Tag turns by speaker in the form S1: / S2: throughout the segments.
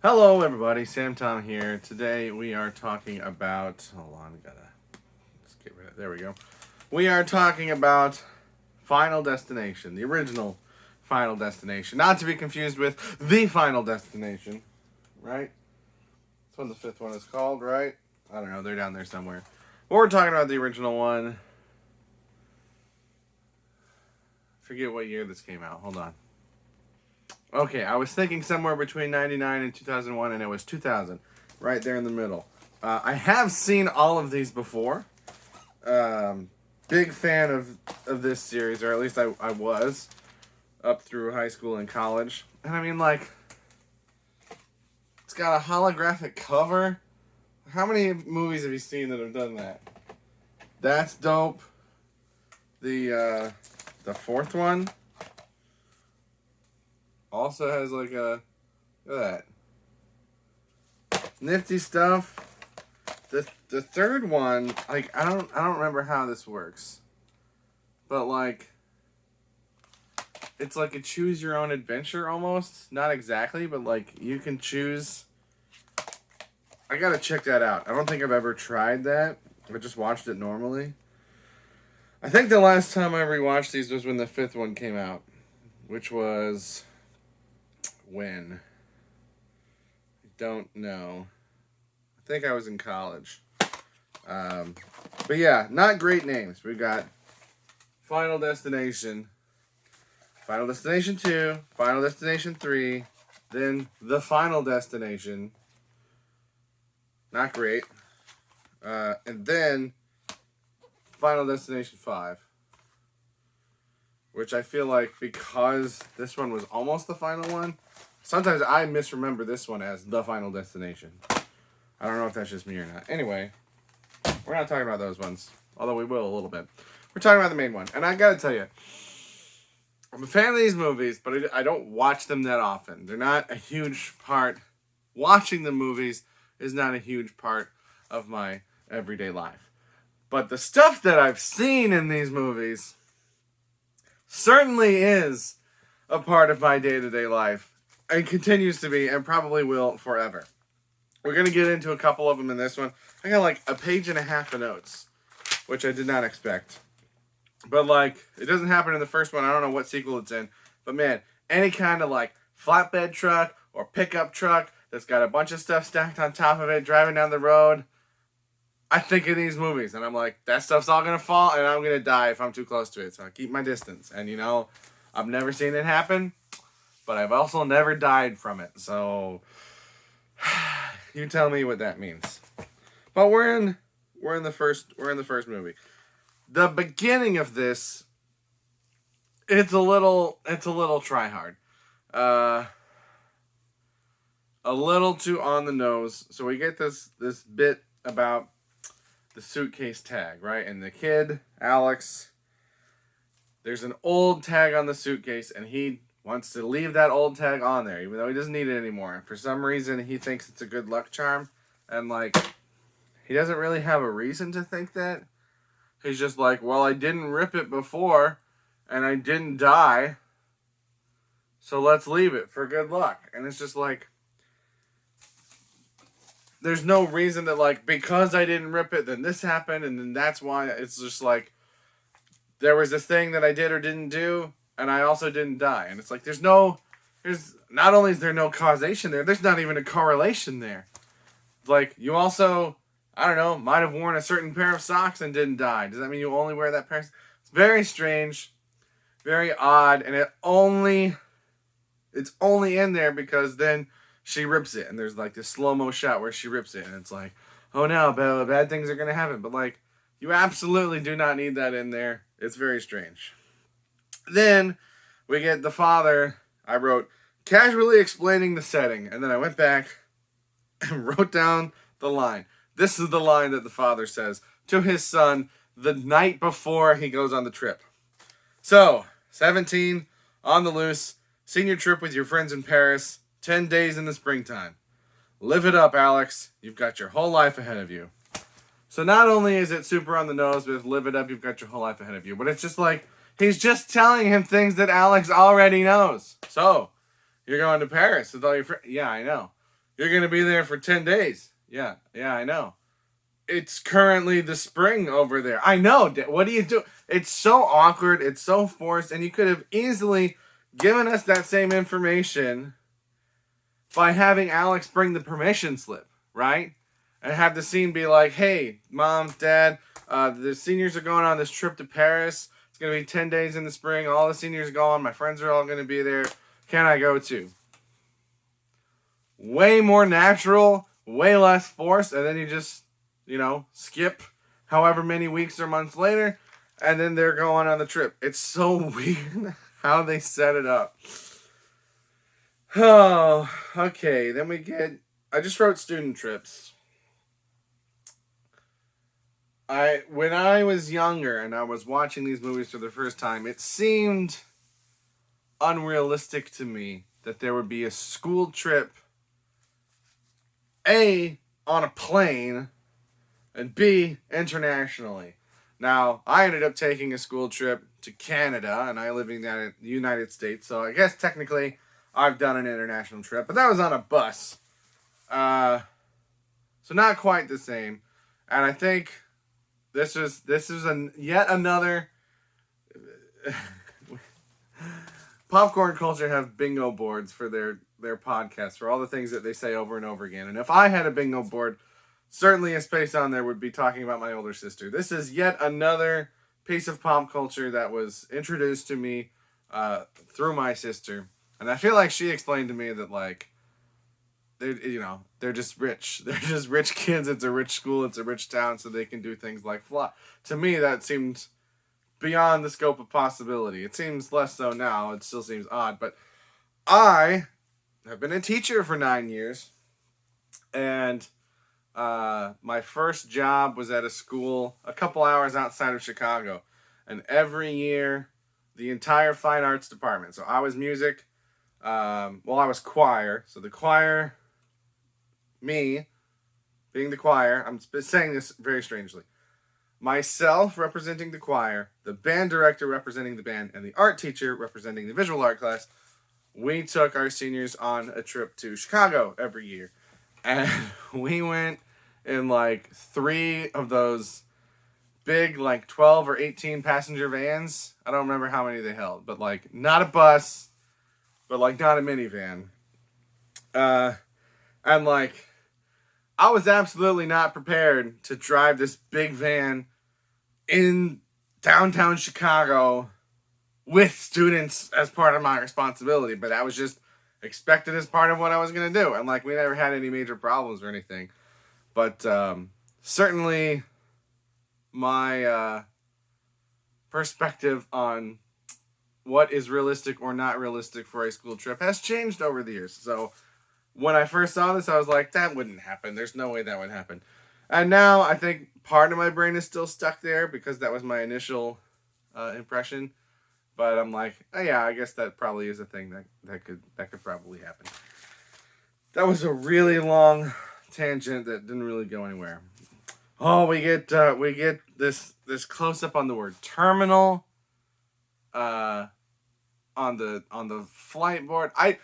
S1: Hello, everybody. Sam Tom here. Today we are talking about. Hold on, let's get rid of. There we go. We are talking about Final Destination, the original Final Destination, not to be confused with the Final Destination, right? That's what the fifth one is called, right? I don't know. They're down there somewhere. But we're talking about the original one. Forget what year this came out. Hold on. Okay, I was thinking somewhere between 99 and 2001, and it was 2000. Right there in the middle. I have seen all of these before. Big fan of this series, or at least I was, up through high school and college. And I mean, like, it's got a holographic cover. How many movies have you seen that have done that? That's dope. The fourth one also has like a, look at that, nifty stuff. The third one, like I don't remember how this works, but like it's like a choose your own adventure almost. Not exactly, but like you can choose. I gotta check that out. I don't think I've ever tried that. I just watched it normally. I think the last time I rewatched these was when the fifth one came out, which was when? I don't know. I think I was in college. But yeah, not great names. We got Final Destination, Final Destination 2, Final Destination 3, then The Final Destination. Not great. And then Final Destination 5. Which I feel like because this one was almost the final one, sometimes I misremember this one as The Final Destination. I don't know if that's just me or not. Anyway, we're not talking about those ones, although we will a little bit. We're talking about the main one. And I gotta tell you, I'm a fan of these movies, but I don't watch them that often. They're not a huge part. Watching the movies is not a huge part of my everyday life. But the stuff that I've seen in these movies certainly is a part of my day-to-day life and continues to be and probably will forever. We're going to get into a couple of them in this one. I got like a page and a half of notes, which I did not expect. But like, it doesn't happen in the first one. I don't know what sequel it's in. But man, any kind of like flatbed truck or pickup truck that's got a bunch of stuff stacked on top of it driving down the road, I think of these movies, and I'm like, that stuff's all going to fall, and I'm going to die if I'm too close to it, so I keep my distance. And, you know, I've never seen it happen, but I've also never died from it, so you tell me what that means. But we're in the first movie. The beginning of this, it's a little try hard. A little too on the nose. So we get this bit about the suitcase tag, right? And the kid, Alex, there's an old tag on the suitcase, and he wants to leave that old tag on there, even though he doesn't need it anymore. And for some reason, he thinks it's a good luck charm. And, like, he doesn't really have a reason to think that. He's just like, well, I didn't rip it before, and I didn't die, so let's leave it for good luck. And it's just like, there's no reason that, like, because I didn't rip it, then this happened, and then that's why. It's just like, there was a thing that I did or didn't do, and I also didn't die. And it's like, not only is there no causation there, there's not even a correlation there. Like, you also, I don't know, might have worn a certain pair of socks and didn't die. Does that mean you only wear that pair? It's very strange, very odd, and it's only in there because then she rips it, and there's like this slow-mo shot where she rips it, and it's like, oh no, bad things are going to happen. But like, you absolutely do not need that in there. It's very strange. Then we get the father. I wrote, casually explaining the setting, and then I went back and wrote down the line. This is the line that the father says to his son the night before he goes on the trip. So, 17, on the loose, senior trip with your friends in Paris, 10 days in the springtime. Live it up, Alex. You've got your whole life ahead of you. So not only is it super on the nose with live it up, you've got your whole life ahead of you, but it's just like, he's just telling him things that Alex already knows. So, you're going to Paris with all your friends. Yeah, I know. You're going to be there for 10 days. Yeah, I know. It's currently the spring over there. I know. What do you do? It's so awkward. It's so forced. And you could have easily given us that same information by having Alex bring the permission slip, right? And have the scene be like, hey, Mom, Dad, the seniors are going on this trip to Paris. It's going to be 10 days in the spring. All the seniors are going. My friends are all going to be there. Can I go too? Way more natural, way less forced. And then you just, skip however many weeks or months later. And then they're going on the trip. It's so weird how they set it up. Oh, okay. Then I just wrote student trips. When I was younger and I was watching these movies for the first time, it seemed unrealistic to me that there would be a school trip, A, on a plane, and B, internationally. Now, I ended up taking a school trip to Canada, and I live in the United States, so I guess technically I've done an international trip, but that was on a bus. So not quite the same. And I think this is yet another Popcorn Culture have bingo boards for their podcasts for all the things that they say over and over again. And if I had a bingo board, certainly a space on there would be talking about my older sister. This is yet another piece of pop culture that was introduced to me through my sister. And I feel like she explained to me that, like, they're just rich. They're just rich kids. It's a rich school. It's a rich town, so they can do things like fly. To me, that seemed beyond the scope of possibility. It seems less so now. It still seems odd. But I have been a teacher for 9 years. And my first job was at a school a couple hours outside of Chicago. And every year, the entire fine arts department. So I was music. I was choir. So the choir, me, being the choir, I'm saying this very strangely. Myself representing the choir, the band director representing the band, and the art teacher representing the visual art class, we took our seniors on a trip to Chicago every year. And we went in like 3 of those big, like 12 or 18 passenger vans. I don't remember how many they held, but like not a bus, but like not a minivan. And like, I was absolutely not prepared to drive this big van in downtown Chicago with students as part of my responsibility, but that was just expected as part of what I was going to do. And like, we never had any major problems or anything, but certainly my perspective on what is realistic or not realistic for a school trip has changed over the years. So when I first saw this, I was like, that wouldn't happen. There's no way that would happen. And now I think part of my brain is still stuck there because that was my initial impression. But I'm like, oh yeah, I guess that probably is a thing that could probably happen. That was a really long tangent that didn't really go anywhere. Oh, we get this close up on the word terminal. On the flight board. I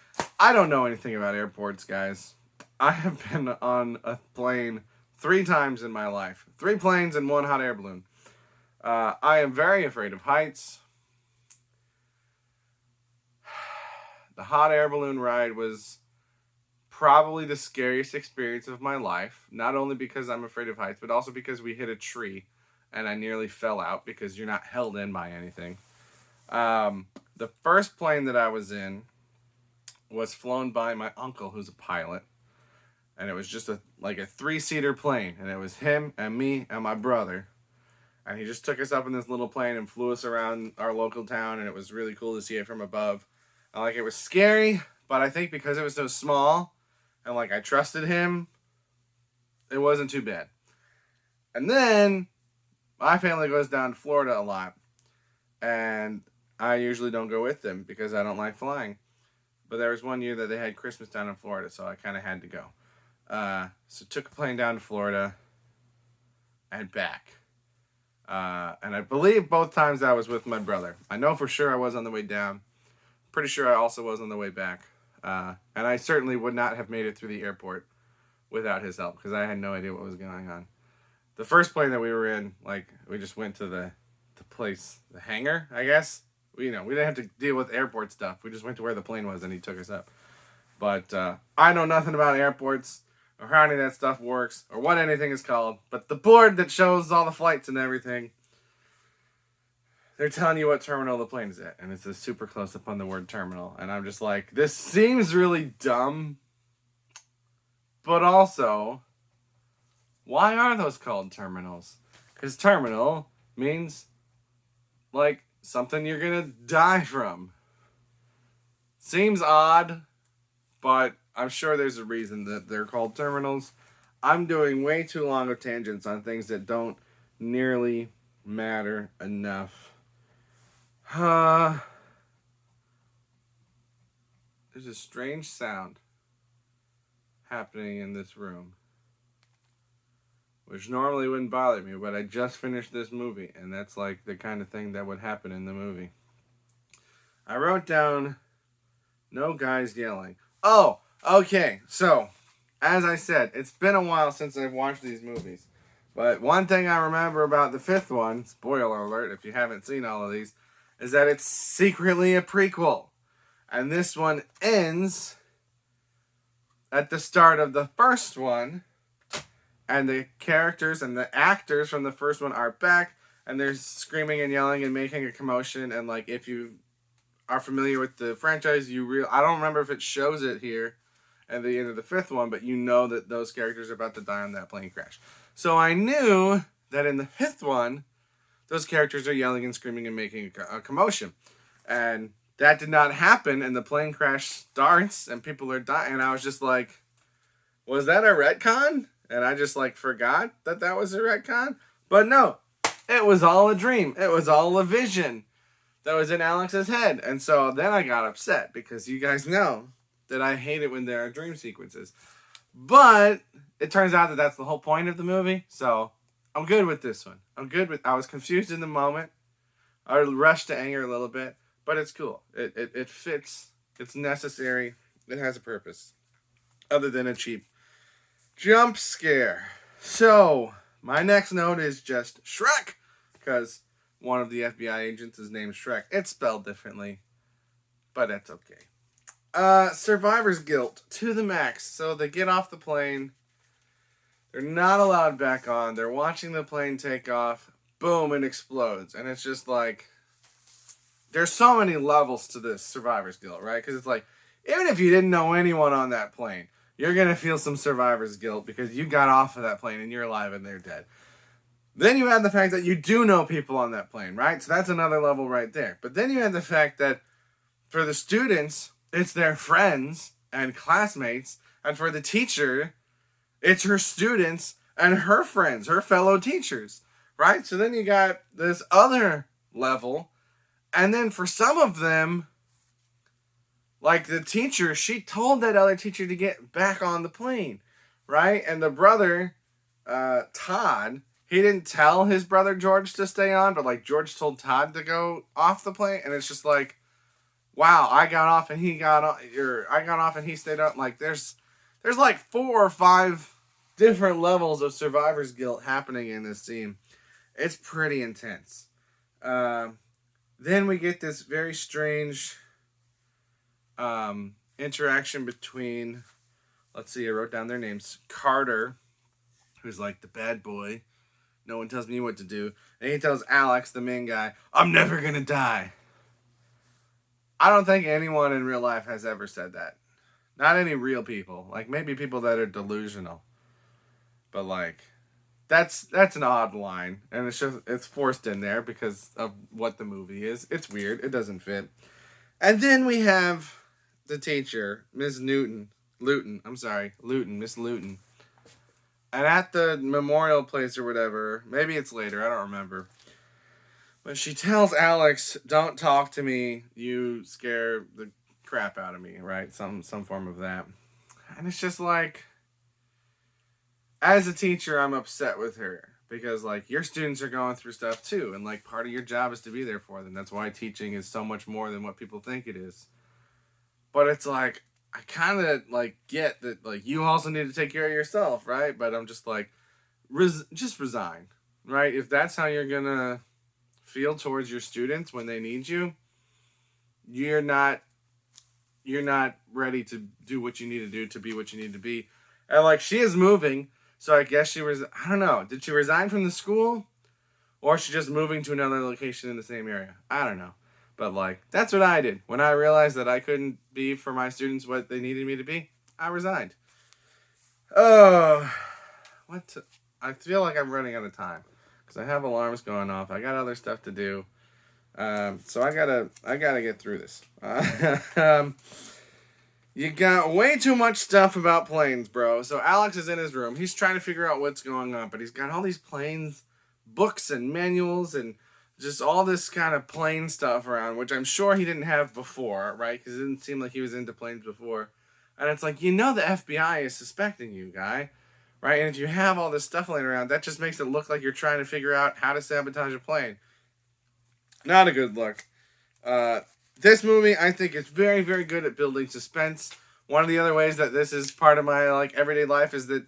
S1: don't know anything about airports, guys. I have been on a plane 3 times in my life. 3 planes and 1 hot air balloon. I am very afraid of heights. The hot air balloon ride was probably the scariest experience of my life. Not only because I'm afraid of heights, but also because we hit a tree and I nearly fell out because you're not held in by anything. The first plane that I was in was flown by my uncle, who's a pilot. And it was just a 3-seater plane. And it was him and me and my brother. And he just took us up in this little plane and flew us around our local town. And it was really cool to see it from above. And it was scary, but I think because it was so small and I trusted him, it wasn't too bad. And then my family goes down to Florida a lot. And I usually don't go with them because I don't like flying. But there was one year that they had Christmas down in Florida, so I kind of had to go. So took a plane down to Florida and back. And I believe both times I was with my brother. I know for sure I was on the way down. Pretty sure I also was on the way back. And I certainly would not have made it through the airport without his help because I had no idea what was going on. The first plane that we were in, like, we just went to the place, the hangar, I guess. We didn't have to deal with airport stuff. We just went to where the plane was and he took us up. But I know nothing about airports or how any of that stuff works or what anything is called. But the board that shows all the flights and everything, they're telling you what terminal the plane is at. And it's a super close up on the word terminal. And I'm just like, this seems really dumb. But also, why are those called terminals? Because terminal means, like, something you're going to die from. Seems odd, but I'm sure there's a reason that they're called terminals. I'm doing way too long of tangents on things that don't nearly matter enough. There's a strange sound happening in this room, which normally wouldn't bother me, but I just finished this movie, and that's like the kind of thing that would happen in the movie. I wrote down no guys yelling. Oh, okay, so, as I said, it's been a while since I've watched these movies, but one thing I remember about the fifth one, spoiler alert if you haven't seen all of these, is that it's secretly a prequel. And this one ends at the start of the first one, and the characters and the actors from the first one are back, and they're screaming and yelling and making a commotion. And like, if you are familiar with the franchise, I don't remember if it shows it here at the end of the fifth one, but you know that those characters are about to die on that plane crash. So I knew that in the fifth one, those characters are yelling and screaming and making a commotion. And that did not happen, and the plane crash starts, and people are dying. And I was just like, was that a retcon? And I just, like, forgot that was a retcon. But no, it was all a dream. It was all a vision that was in Alex's head. And so then I got upset, because you guys know that I hate it when there are dream sequences. But it turns out that that's the whole point of the movie. So I'm good with this one. I was confused in the moment. I rushed to anger a little bit. But it's cool. It fits. It's necessary. It has a purpose. Other than a cheap jump scare. So, my next note is just Shrek. Because one of the FBI agents is named Shrek. It's spelled differently. But that's okay. Survivor's guilt to the max. So they get off the plane. They're not allowed back on. They're watching the plane take off. Boom, it explodes. And it's just like, there's so many levels to this survivor's guilt, right? Because it's like, even if you didn't know anyone on that plane, you're going to feel some survivor's guilt because you got off of that plane and you're alive and they're dead. Then you add the fact that you do know people on that plane, right? So that's another level right there. But then you add the fact that for the students, it's their friends and classmates. And for the teacher, it's her students and her friends, her fellow teachers, right? So then you got this other level. And then for some of them, like the teacher, she told that other teacher to get back on the plane, right? And the brother, Todd, he didn't tell his brother George to stay on, but like George told Todd to go off the plane. And it's just like, wow, I got off and he got on, or I got off and he stayed up. Like there's like 4 or 5 different levels of survivor's guilt happening in this scene. It's pretty intense. Then we get this very strange interaction between, let's see, I wrote down their names. Carter, who's like the bad boy. No one tells me what to do. And he tells Alex, the main guy, I'm never going to die. I don't think anyone in real life has ever said that. Not any real people. Like, maybe people that are delusional. But, like, that's an odd line. And it's forced in there because of what the movie is. It's weird. It doesn't fit. And then we have the teacher, Miss Luton. And at the memorial place or whatever, maybe it's later, I don't remember. But she tells Alex, don't talk to me, you scare the crap out of me, right? Some form of that. And it's just like, as a teacher, I'm upset with her. Because, like, your students are going through stuff too. And, like, part of your job is to be there for them. That's why teaching is so much more than what people think it is. But it's like, I kind of like get that like you also need to take care of yourself, right? But I'm just like, just resign, right? If that's how you're gonna feel towards your students when they need you, you're not you're not ready to do what you need to do to be what you need to be. And like she is moving, so I guess she was. I don't know. Did she resign from the school, or is she just moving to another location in the same area? I don't know. But like that's what I did when I realized that I couldn't be for my students what they needed me to be. I resigned. Oh, what? I feel like I'm running out of time because I have alarms going off. I got other stuff to do. So I gotta get through this. You got way too much stuff about planes, bro. So Alex is in his room. He's trying to figure out what's going on, but he's got all these planes, books and manuals, and just all this kind of plane stuff around, which I'm sure he didn't have before, right? Because it didn't seem like he was into planes before. And it's like, the FBI is suspecting you, guy, right? And if you have all this stuff laying around, that just makes it look like you're trying to figure out how to sabotage a plane. Not a good look. This movie, I think, is very, very good at building suspense. One of the other ways that this is part of my like everyday life is that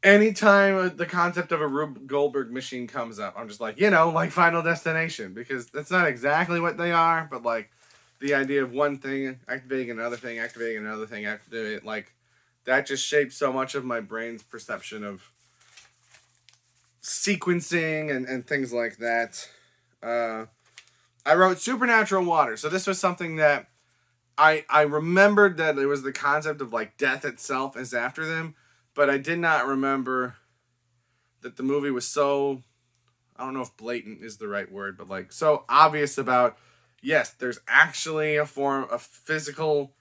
S1: anytime the concept of a Rube Goldberg machine comes up, I'm just like, like Final Destination, because that's not exactly what they are, but like the idea of one thing activating another thing, like that just shapes so much of my brain's perception of sequencing and things like that. I wrote supernatural water. So this was something that I remembered that it was the concept of like death itself is after them, but I did not remember that the movie was so, I don't know if blatant is the right word, but like so obvious about, yes, there's actually a form of physical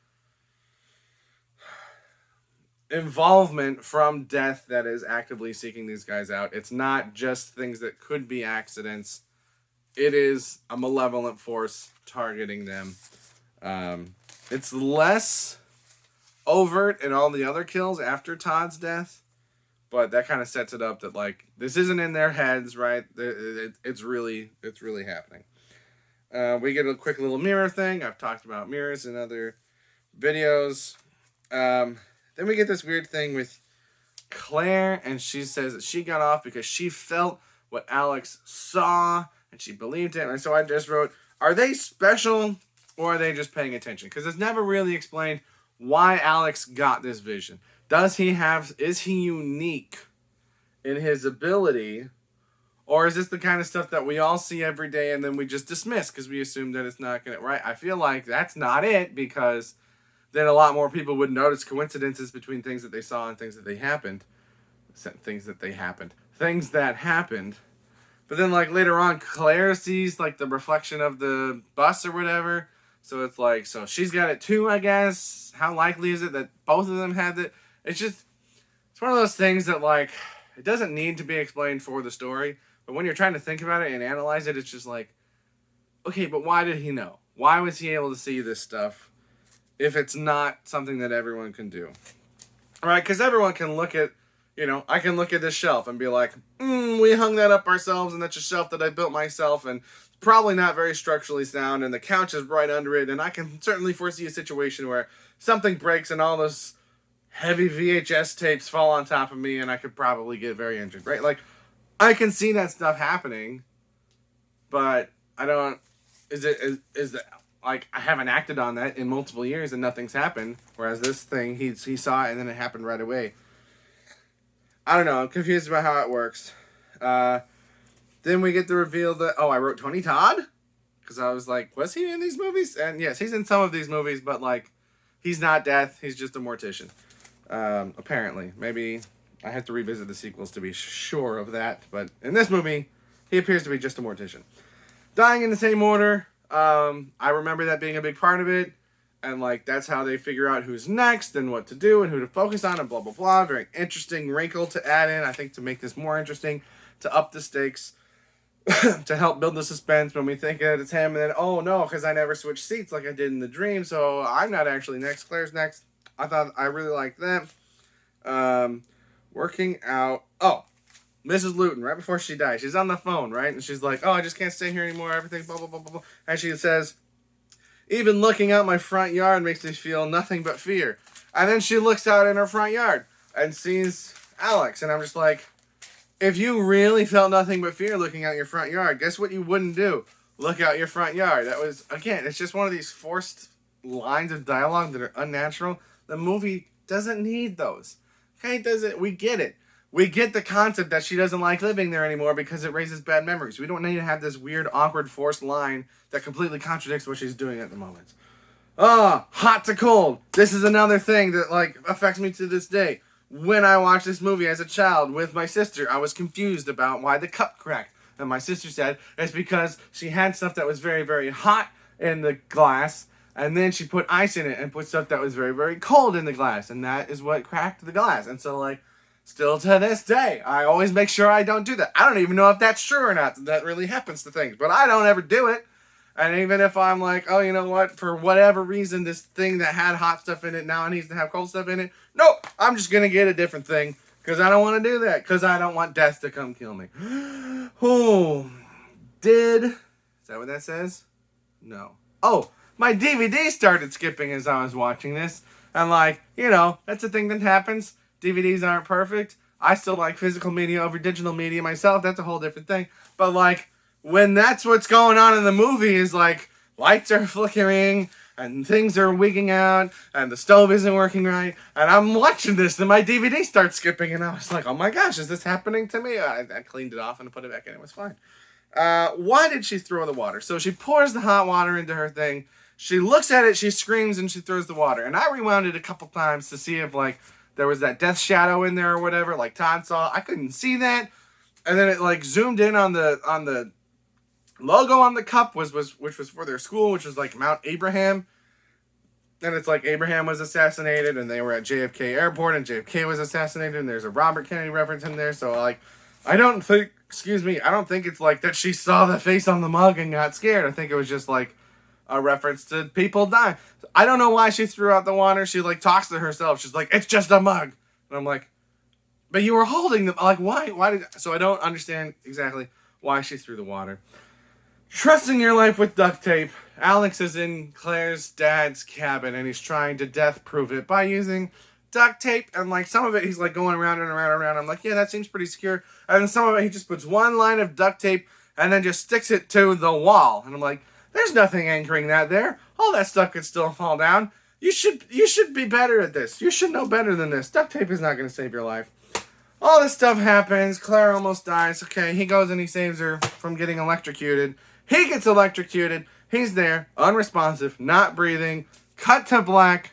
S1: involvement from death that is actively seeking these guys out. It's not just things that could be accidents. It is a malevolent force targeting them. It's less overt in all the other kills after Todd's death, but that kind of sets it up that like this isn't in their heads, right? It's really happening. We get a quick little mirror thing. I've talked about mirrors in other videos. Then we get this weird thing with Claire, and she says that she got off because she felt what Alex saw. And she believed it. And so I just wrote, are they special or are they just paying attention? Because it's never really explained why Alex got this vision. Is he unique in his ability? Or is this the kind of stuff that we all see every day and then we just dismiss because we assume that it's not going to, right? I feel like that's not it, because then a lot more people would notice coincidences between things that they saw and things that happened. Things that happened. But then, like, later on, Claire sees, like, the reflection of the bus or whatever. So it's like, so she's got it too, I guess. How likely is it that both of them had it? It's one of those things that, like, it doesn't need to be explained for the story. But when you're trying to think about it and analyze it, it's just like, okay, but why did he know? Why was he able to see this stuff if it's not something that everyone can do? All right, because everyone can look at, I can look at this shelf and be like, we hung that up ourselves, and that's a shelf that I built myself, and it's probably not very structurally sound, and the couch is right under it, and I can certainly foresee a situation where something breaks and all those heavy VHS tapes fall on top of me, and I could probably get very injured, right? Like, I can see that stuff happening, but I don't, is that, like, I haven't acted on that in multiple years and nothing's happened, whereas this thing, he saw it and then it happened right away. I don't know. I'm confused about how it works. Then we get the reveal that, I wrote Tony Todd? Because I was like, was he in these movies? And yes, he's in some of these movies, but like, he's not death. He's just a mortician. Apparently. Maybe I have to revisit the sequels to be sure of that. But in this movie, he appears to be just a mortician. Dying in the same order. I remember that being a big part of it. And, like, that's how they figure out who's next and what to do and who to focus on and blah, blah, blah. Very interesting wrinkle to add in, I think, to make this more interesting, to up the stakes, to help build the suspense when we think that it's him. And then, oh, no, because I never switched seats like I did in the dream, so I'm not actually next. Claire's next. I really liked that. Working out. Oh, Mrs. Luton, right before she dies. She's on the phone, right? And she's like, I just can't stay here anymore. Everything, blah, blah, blah, blah, blah. And she says, Even looking out my front yard makes me feel nothing but fear. And then she looks out in her front yard and sees Alex. And I'm just like, if you really felt nothing but fear looking out your front yard, guess what you wouldn't do? Look out your front yard. That was, again, it's just one of these forced lines of dialogue that are unnatural. The movie doesn't need those. Okay, we get it. We get the concept that she doesn't like living there anymore because it raises bad memories. We don't need to have this weird, awkward, forced line that completely contradicts what she's doing at the moment. Hot to cold. This is another thing that, like, affects me to this day. When I watched this movie as a child with my sister, I was confused about why the cup cracked. And my sister said it's because she had stuff that was very, very hot in the glass, and then she put ice in it and put stuff that was very, very cold in the glass, and that is what cracked the glass. And so, like, still to this day, I always make sure I don't do that. I don't even know if that's true or not. That really happens to things, but I don't ever do it. And even if I'm like, oh, you know what, for whatever reason, this thing that had hot stuff in it now needs to have cold stuff in it, nope, I'm just going to get a different thing because I don't want to do that because I don't want death to come kill me. Is that what that says? No. Oh, my DVD started skipping as I was watching this. And like, you know, that's a thing that happens. DVDs aren't perfect. I still like physical media over digital media myself. That's a whole different thing. But like, when that's what's going on in the movie is like, lights are flickering and things are wigging out and the stove isn't working right. And I'm watching this and my DVD starts skipping and I was like, oh my gosh, is this happening to me? I cleaned it off and put it back in. It was fine. Why did she throw the water? So she pours the hot water into her thing. She looks at it, she screams, and she throws the water. And I rewound it a couple times to see if, like, there was that death shadow in there or whatever, like Todd saw. I couldn't see that. And then it, like, zoomed in on the logo on the cup, which was for their school, which was, like, Mount Abraham. And it's like Abraham was assassinated, and they were at JFK Airport, and JFK was assassinated, and there's a Robert Kennedy reference in there. So, like, I don't think it's like that she saw the face on the mug and got scared. I think it was just, like, a reference to people dying. I don't know why she threw out the water. She, like, talks to herself. She's like, it's just a mug. And I'm like, but you were holding them. Like, why so I don't understand exactly why she threw the water. Trusting your life with duct tape. Alex is in Claire's dad's cabin, and he's trying to death-proof it by using duct tape. And, like, some of it, he's, like, going around and around and around. I'm like, yeah, that seems pretty secure. And then some of it, he just puts one line of duct tape and then just sticks it to the wall. And I'm like, there's nothing anchoring that there. All that stuff could still fall down. You should be better at this. You should know better than this. Duct tape is not going to save your life. All this stuff happens. Claire almost dies. Okay, he goes and he saves her from getting electrocuted. He gets electrocuted. He's there, unresponsive, not breathing. Cut to black.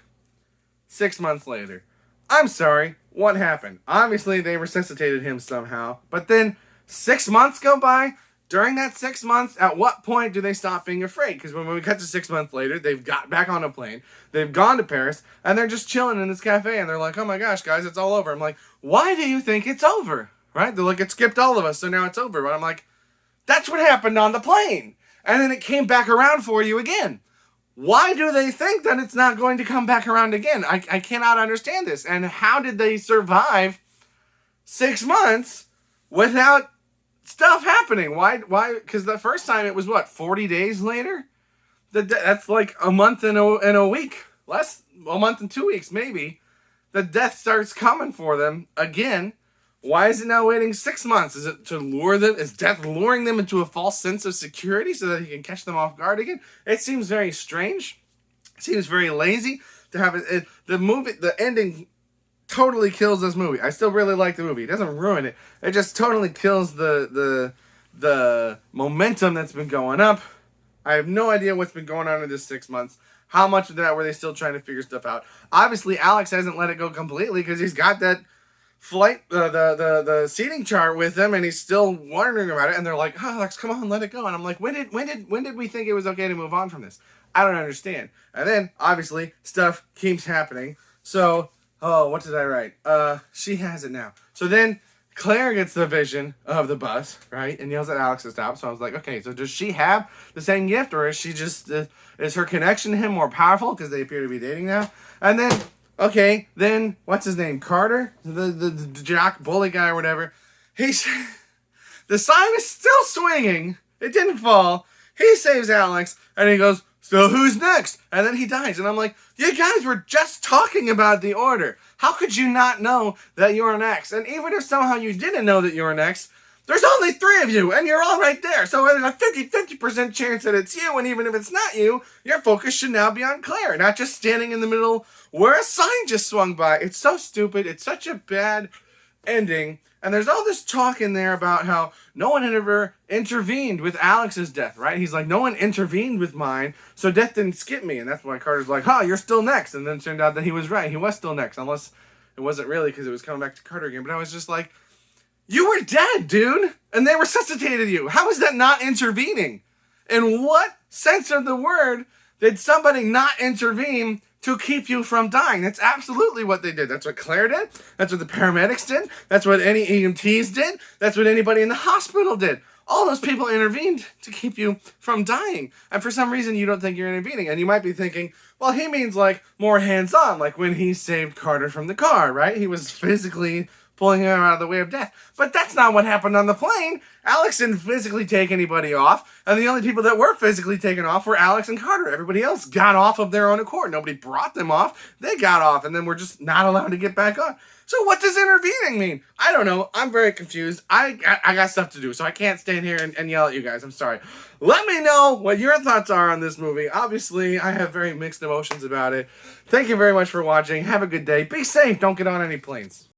S1: 6 months later. I'm sorry. What happened? Obviously, they resuscitated him somehow. But then 6 months go by. During that 6 months, at what point do they stop being afraid? Because when we cut to 6 months later, they've got back on a plane, they've gone to Paris, and they're just chilling in this cafe, and they're like, oh my gosh, guys, it's all over. I'm like, why do you think it's over? Right? They're like, it skipped all of us, so now it's over. But I'm like, that's what happened on the plane. And then it came back around for you again. Why do they think that it's not going to come back around again? I cannot understand this. And how did they survive 6 months without stuff happening? Why? Because the first time it was, 40 days later? That's like a month and a week. Less, a month and 2 weeks, maybe. The death starts coming for them again. Why is it now waiting 6 months? Is it to lure them? Is death luring them into a false sense of security so that he can catch them off guard again? It seems very strange. It seems very lazy to have it. The ending totally kills this movie. I still really like the movie. It doesn't ruin it. It just totally kills the momentum that's been going up. I have no idea what's been going on in this 6 months. How much of that were they still trying to figure stuff out? Obviously, Alex hasn't let it go completely because he's got that flight, the seating chart with him, and he's still wondering about it. And they're like, "Oh, Alex, come on, let it go." And I'm like, when did we think it was okay to move on from this? I don't understand. And then obviously stuff keeps happening. So, what did I write? She has it now. So then Claire gets the vision of the bus, right, and yells at Alex to stop. So I was like, okay, so does she have the same gift, or is she just is her connection to him more powerful because they appear to be dating now? And then, okay, then what's his name? Carter, the jock bully guy or whatever. The sign is still swinging. It didn't fall. He saves Alex, and he goes, so who's next? And then he dies. And I'm like, you guys were just talking about the order. How could you not know that you're next? And even if somehow you didn't know that you were next, there's only 3 of you, and you're all right there. So there's a 50% chance that it's you, and even if it's not you, your focus should now be on Claire, not just standing in the middle where a sign just swung by. It's so stupid. It's such a bad ending. And there's all this talk in there about how no one had ever intervened with Alex's death, right? He's like, no one intervened with mine, so death didn't skip me. And that's why Carter's like, you're still next. And then it turned out that he was right. He was still next, unless it wasn't really because it was coming back to Carter again. But I was just like, you were dead, dude, and they resuscitated you. How is that not intervening? In what sense of the word did somebody not intervene to keep you from dying? That's absolutely what they did. That's what Claire did. That's what the paramedics did. That's what any EMTs did. That's what anybody in the hospital did. All those people intervened to keep you from dying. And for some reason, you don't think you're intervening. And you might be thinking, well, he means like more hands-on, like when he saved Carter from the car, right? He was physically pulling him out of the way of death. But that's not what happened on the plane. Alex didn't physically take anybody off, and the only people that were physically taken off were Alex and Carter. Everybody else got off of their own accord. Nobody brought them off. They got off, and then were just not allowed to get back on. So what does intervening mean? I don't know. I'm very confused. I got stuff to do, so I can't stand here and yell at you guys. I'm sorry. Let me know what your thoughts are on this movie. Obviously, I have very mixed emotions about it. Thank you very much for watching. Have a good day. Be safe. Don't get on any planes.